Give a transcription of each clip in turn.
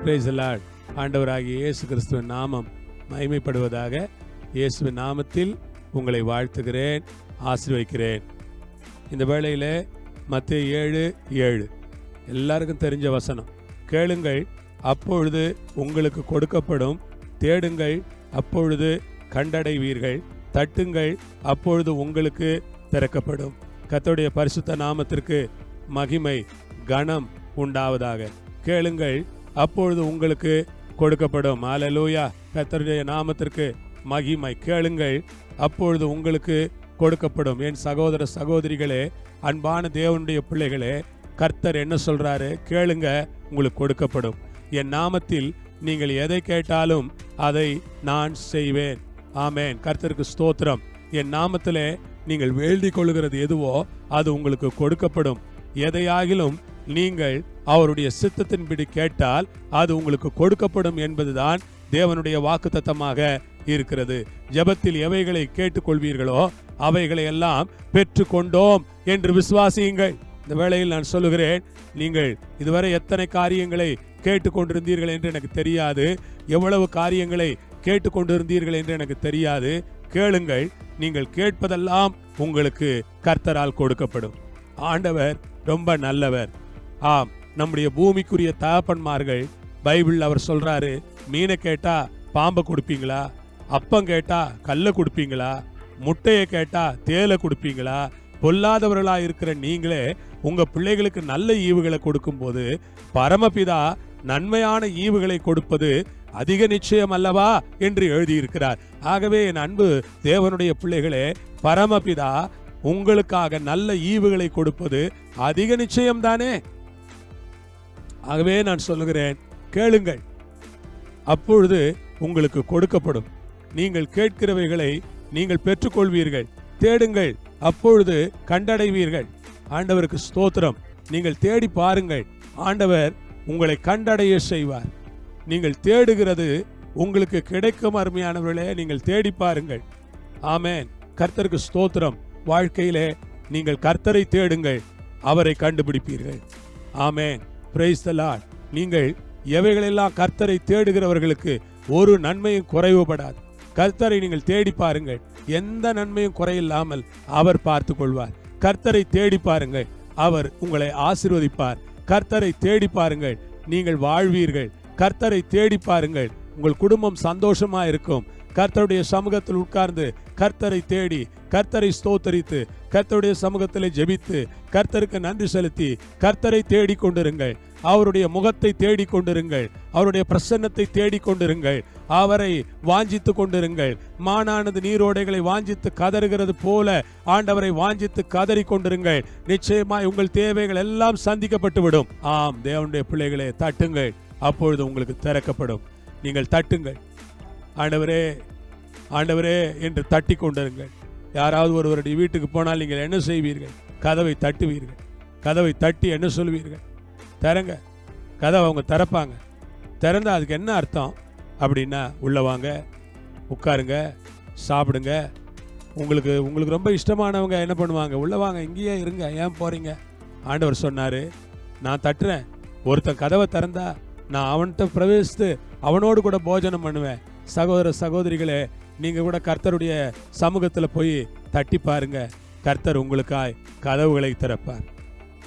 Price the Lord. ஆண்டவராகிய இயேசு கிறிஸ்துவின் நாமம் மகிமைப்படுவதாக. இயேசுவின் நாமத்தில் உங்களை வாழ்த்துகிறேன், ஆசீர்வதிக்கிறேன். இந்த வேளையில் மத்தேயு 7:7 எல்லாருக்கும் தெரிஞ்ச வசனம். கேளுங்கள், அப்பொழுது உங்களுக்கு கொடுக்கப்படும். தேடுங்கள், அப்பொழுது கண்டடைவீர்கள். தட்டுங்கள், அப்பொழுது உங்களுக்கு திறக்கப்படும். கர்த்தருடைய பரிசுத்த நாமத்திற்கு மகிமை கனம் உண்டாவதாக. கேளுங்கள், அப்பொழுது உங்களுக்கு கொடுக்கப்படும். அல்லேலூயா. கர்த்தருடைய நாமத்திற்கு மகிமை. கேளுங்கள், அப்பொழுது உங்களுக்கு கொடுக்கப்படும். என் சகோதர சகோதரிகளே, அன்பான தேவனுடைய பிள்ளைகளே, கர்த்தர் என்ன சொல்றாரு? கேளுங்க, உங்களுக்கு கொடுக்கப்படும். என் நாமத்தில் நீங்கள் எதை கேட்டாலும் அதை நான் செய்வேன். ஆமென். கர்த்தருக்கு ஸ்தோத்திரம். என் நாமத்திலே நீங்கள் வேண்டிக் கொள்ளுகிறது எதுவோ அது உங்களுக்கு கொடுக்கப்படும். எதையாகிலும் நீங்கள் அவருடைய சித்தத்தின்படி கேட்டால் அது உங்களுக்கு கொடுக்கப்படும் என்பதுதான் தேவனுடைய வாக்குத்தத்தமாக இருக்கிறது. ஜெபத்தில் எவைகளை கேட்டுக்கொள்வீர்களோ அவைகளை எல்லாம் பெற்று கொண்டோம் என்று விசுவாசியுங்கள். இந்த வேளையில் நான் சொல்லுகிறேன், நீங்கள் இதுவரை எத்தனை காரியங்களை கேட்டுக்கொண்டிருந்தீர்கள் என்று எனக்கு தெரியாது. எவ்வளவு காரியங்களை கேட்டுக்கொண்டிருந்தீர்கள் என்று எனக்கு தெரியாது. கேளுங்கள், நீங்கள் கேட்பதெல்லாம் உங்களுக்கு கர்த்தரால் கொடுக்கப்படும். ஆண்டவர் ரொம்ப நல்லவர். ஆம், நம்முடைய பூமிக்குரிய தகப்பன்மார்கள் பைபிள் அவர் சொல்றாரு, மீனை கேட்டா பாம்பை கொடுப்பீங்களா? அப்பம் கேட்டா கல்லை கொடுப்பீங்களா? முட்டையை கேட்டா தேலை கொடுப்பீங்களா? பொல்லாதவர்களா இருக்கிற நீங்களே உங்க பிள்ளைகளுக்கு நல்ல ஈவுகளை கொடுக்கும் போது பரமபிதா நன்மையான ஈவுகளை கொடுப்பது அதிக நிச்சயம் அல்லவா என்று எழுதியிருக்கிறார். ஆகவே என் அன்பு தேவனுடைய பிள்ளைகளே, பரமபிதா உங்களுக்காக நல்ல ஈவுகளை கொடுப்பது அதிக நிச்சயம் தானே. ஆகவே நான் சொல்லுகிறேன், கேளுங்கள், அப்பொழுது உங்களுக்கு கொடுக்கப்படும். நீங்கள் கேட்கிறவைகளை நீங்கள் பெற்றுக்கொள்வீர்கள். தேடுங்கள், அப்பொழுது கண்டடைவீர்கள். ஆண்டவருக்கு ஸ்தோத்திரம். நீங்கள் தேடி பாருங்கள், ஆண்டவர் உங்களை கண்டடைய செய்வார். நீங்கள் தேடுகிறது உங்களுக்கு கிடைக்கும். அருமையானவர்களே, நீங்கள் தேடி பாருங்கள். ஆமென். கர்த்தருக்கு ஸ்தோத்திரம். வாழ்க்கையிலே நீங்கள் கர்த்தரை தேடுங்கள், அவரை கண்டுபிடிப்பீர்கள். ஆமென். Praise the Lord. நீங்கள் எவைகளெல்லாம் கர்த்தரை தேடுகிறவர்களுக்கு ஒரு நன்மையும் குறைவுபடாது. கர்த்தரை நீங்கள் தேடி பாருங்கள், எந்த நன்மையும் குறையில்லாமல் அவர் பார்த்து கொள்வார். கர்த்தரை தேடி பாருங்கள், அவர் உங்களை ஆசீர்வதிப்பார். கர்த்தரை தேடி பாருங்கள், நீங்கள் வாழ்வீர்கள். கர்த்தரை தேடி பாருங்கள், உங்கள் குடும்பம் சந்தோஷமா இருக்கும். கர்த்தருடைய சமூகத்தில் உட்கார்ந்து கர்த்தரை தேடி, கர்த்தரை ஸ்தோத்தரித்து, கர்த்தருடைய சமூகத்தில் ஜெபித்து, கர்த்தருக்கு நன்றி செலுத்தி கர்த்தரை தேடிக் கொண்டிருங்கள். அவருடைய முகத்தை தேடிக் கொண்டிருங்கள். அவருடைய பிரசன்னத்தை தேடிக் கொண்டிருங்கள். அவரை வாஞ்சித்து கொண்டிருங்கள். மானானது நீரோடைகளை வாஞ்சித்து கதறுகிறது போல ஆண்டவரை வாஞ்சித்து கதறி கொண்டிருங்கள். நிச்சயமாய் உங்கள் தேவைகள் எல்லாம் சந்திக்கப்பட்டு விடும். ஆம், தேவனுடைய பிள்ளைகளே, தட்டுங்கள், அப்பொழுது உங்களுக்கு திறக்கப்படும். நீங்கள் தட்டுங்கள். ஆண்டவரே, ஆண்டவரே என்று தட்டி கொண்டிருங்கள். யாராவது ஒருவருடைய வீட்டுக்கு போனால் நீங்கள் என்ன செய்வீர்கள்? கதவை தட்டுவீர்கள். கதவை தட்டி என்ன சொல்வீர்கள்? திறங்க. கதவை அவங்க திறப்பாங்க. திறந்தா அதுக்கு என்ன அர்த்தம் அப்படின்னா, உள்ள வாங்க, உட்காருங்க, சாப்பிடுங்க. உங்களுக்கு ரொம்ப இஷ்டமானவங்க என்ன பண்ணுவாங்க? உள்ள வாங்க, இங்கேயே இருங்க, ஏன் போறீங்க? ஆண்டவர் சொன்னாரு, நான் தட்டுறேன். ஒருத்தன் கதவை திறந்தா நான் அவன்கிட்ட பிரவேசித்து அவனோடு கூட போஜனம் பண்ணுவேன். சகோதர சகோதரிகளே, நீங்க கூட கர்த்தருடைய சமூகத்தில் போய் தட்டி பாருங்க. கர்த்தர் உங்களுக்காய் கதவுகளை திறப்பார்.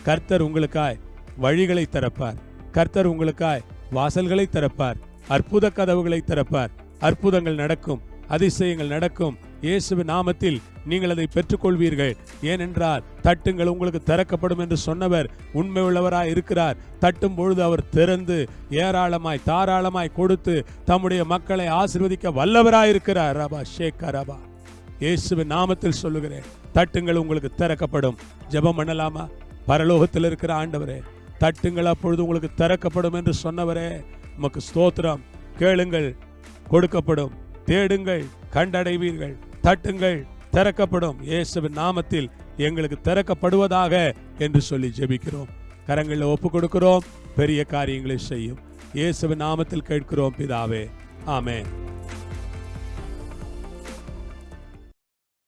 கர்த்தர் உங்களுக்காய் வழிகளை திறப்பார். கர்த்தர் உங்களுக்காய் வாசல்களை திறப்பார். அற்புத கதவுகளை திறப்பார். அற்புதங்கள் நடக்கும், அதிசயங்கள் நடக்கும். இயேசுவின் நாமத்தில் நீங்கள் அதை பெற்றுக்கொள்வீர்கள். ஏனென்றால் தட்டுங்கள், உங்களுக்கு திறக்கப்படும் என்று சொன்னவர் உண்மை உள்ளவராய் இருக்கிறார். தட்டும் பொழுது அவர் திறந்து ஏராளமாய் தாராளமாய் கொடுத்து தம்முடைய மக்களை ஆசீர்வதிக்க வல்லவராய் இருக்கிறார். ரபா ஷேக் ரபா. இயேசுவின் நாமத்தில் சொல்லுகிறேன், தட்டுங்கள், உங்களுக்கு திறக்கப்படும். ஜெபம் பண்ணலாமா? பரலோகத்தில் இருக்கிற ஆண்டவரே, தட்டுங்கள், அப்பொழுது உங்களுக்கு திறக்கப்படும் என்று சொன்னவரே, உமக்கு ஸ்தோத்திரம். கேளுங்கள், கொடுக்கப்படும். தேடுங்கள், கண்டடைவீர்கள். தட்டுங்கள், திறக்கப்படும். இயேசுவின் நாமத்தில் எங்களுக்கு திறக்கப்படுவதாக என்று சொல்லி ஜெபிக்கிறோம். கரங்களில் ஒப்பு கொடுக்கிறோம். பெரிய காரியங்களை செய்யும். இயேசுவின் நாமத்தில் கேட்கிறோம் பிதாவே. ஆமென்.